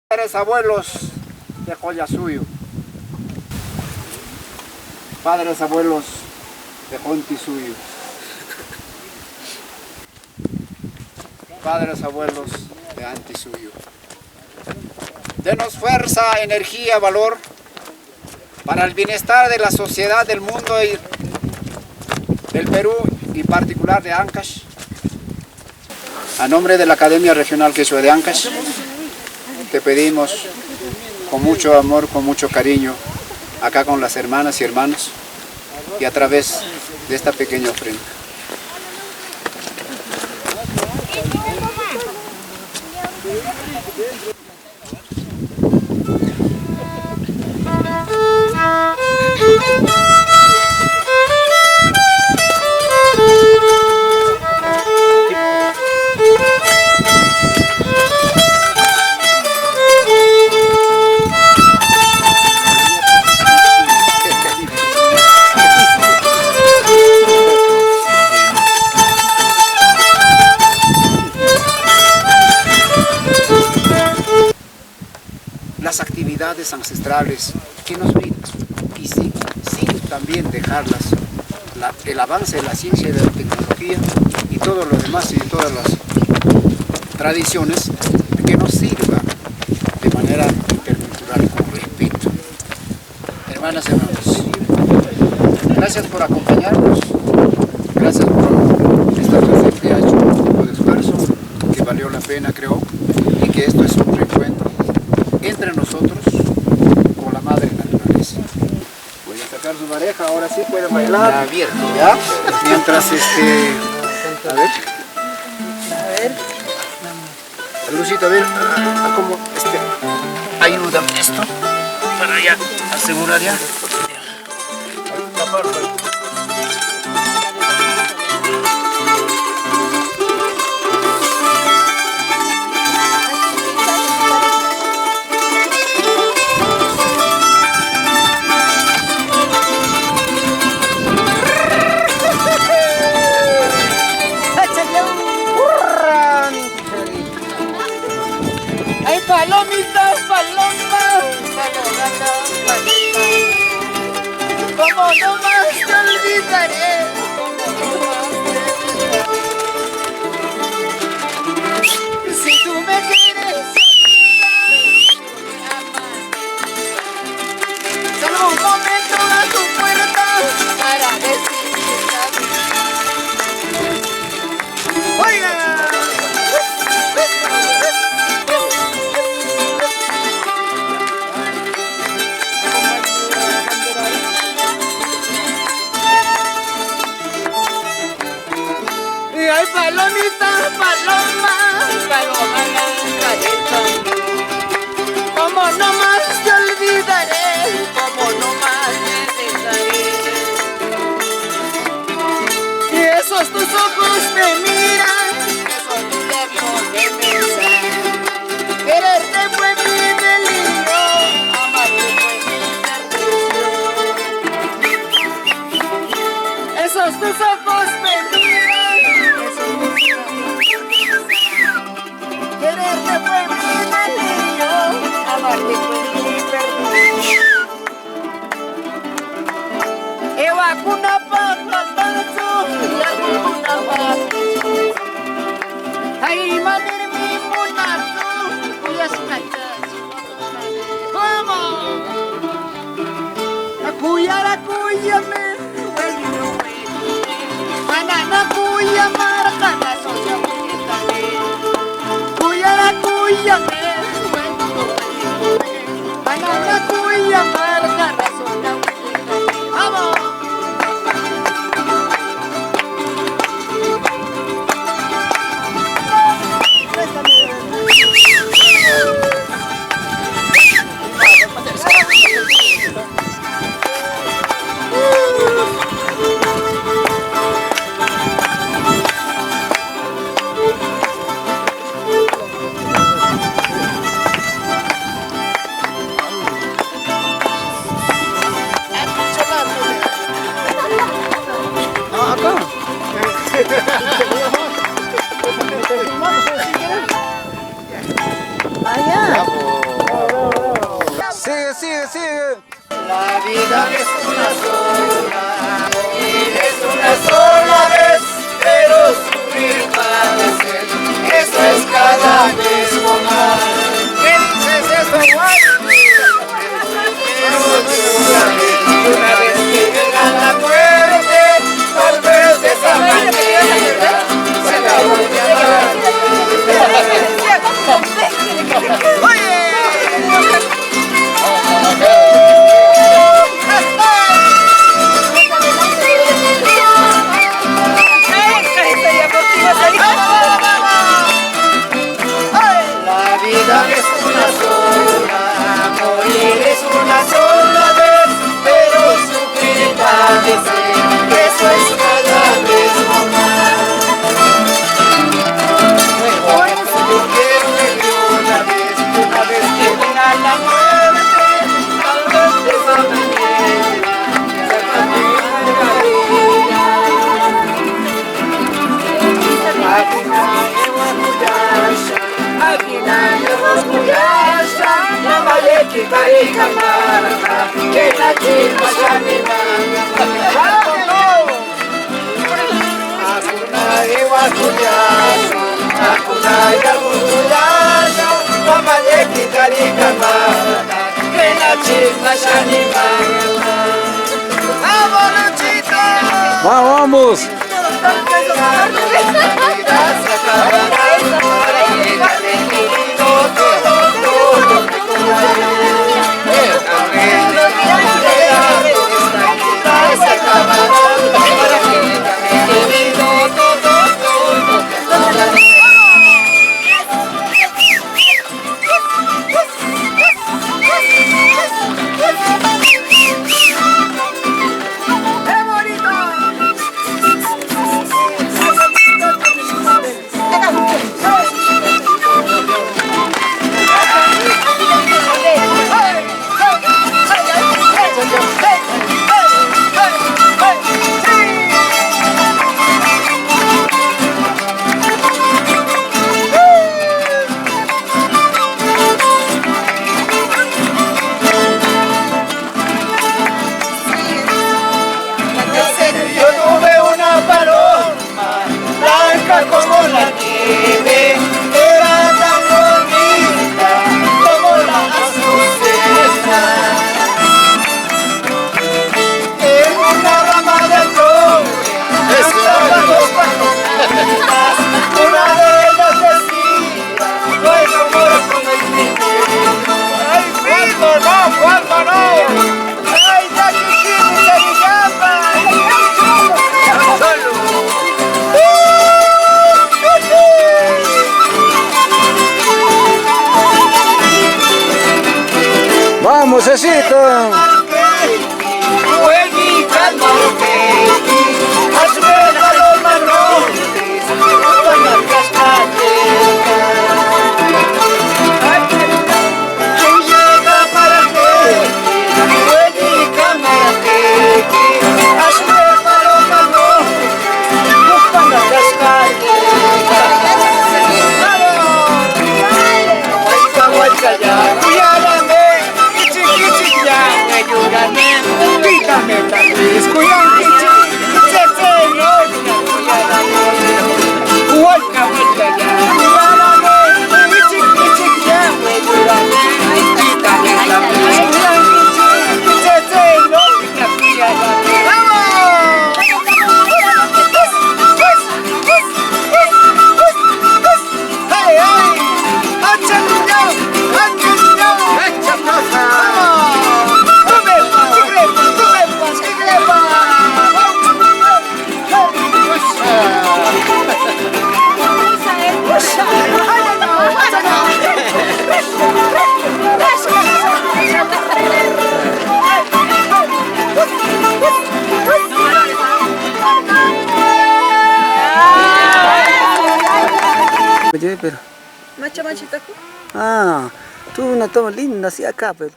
Padres abuelos de Collasuyo, padres abuelos de Jontisuyo, padres abuelos de Antisuyo. Denos fuerza, energía, valor para el bienestar de la sociedad del mundo y del Perú y en particular de Ancash. A nombre de la Academia Regional Quechua de Ancash, te pedimos con mucho amor, con mucho cariño, acá con las hermanas y hermanos, y a través de esta pequeña ofrenda. Las actividades ancestrales que nos brindan y sin también dejarlas, el avance de la ciencia y de la tecnología y todo lo demás y todas las tradiciones que nos sirva de manera intercultural con respeto. Hermanas y hermanos, gracias por acompañarnos, gracias por esta clase que ha hecho un poco de esfuerzo, que valió la pena creo, y que esto es un reencuentro entre nosotros con la madre naturaleza. Voy a sacar su pareja, ahora sí pueden bailar. Abierto. ¿Ya? Mientras a ver. Lucito, a ver, como ayúdame esto para ya asegurar ya. Palomitas, palomas, como no más te olvidaré, como no más te olvidaré. Si tú me quieres, solo un momento a tu puerta para decirte adiós. ¡Oiga! Ay, palomita, paloma, paloma blanca, como no más te olvidaré, como no más te dejaré. Y esos tus ojos me miran, esos tus labios me besan. Quererte fue mi delirio, amarte fue mi perdición. Esos tus ojos me miran. Quererte fue mi delirio, amarte fue mi perdición. Ewa kuna pagkatanso, lagu kuna pagkatanso. Ay manir mi punato, kuyas katanso. Vamos! La kuya me, well, manana kuya marcana, soya kuya. Cuya me, banana cuya marca razón. ¡Vamos! Bravo. Sigue, sigue, sigue. La vida es una sola, morir es una sola vez, pero sufrir padecer, eso es cada vez más. ¿Qué dices eso, Juan? Pero una vez que llega la muerte, tal vez de esa manera se acabó de amar. La vida es una sola, morir es una sola vez, pero sufrir y padecer, eso es cada vez más. Yo quiero vivir una vez que venga la muerte, tal vez de esa manera se acabe la vida. Akinaya waskuyasha, mamaleki karikamara, kenachima shanimanga. Akunaya waskuyasha, akunaya waskuyasha, mamaleki karikamara, kenachima shanimanga. ¡Vamos, Luchito! ¡Vamos! Como la nieve, era tan bonita como la azucena. En una rama de flores estaban dos palomitas, una de ellas decía, no hay amor como el dinero. ¡Ay, cuándo no! ¡Ay, ya que quieres se me llama! ¡Vamos, Cecito! Pero Macha machitaku. tú una toma linda así acá, pero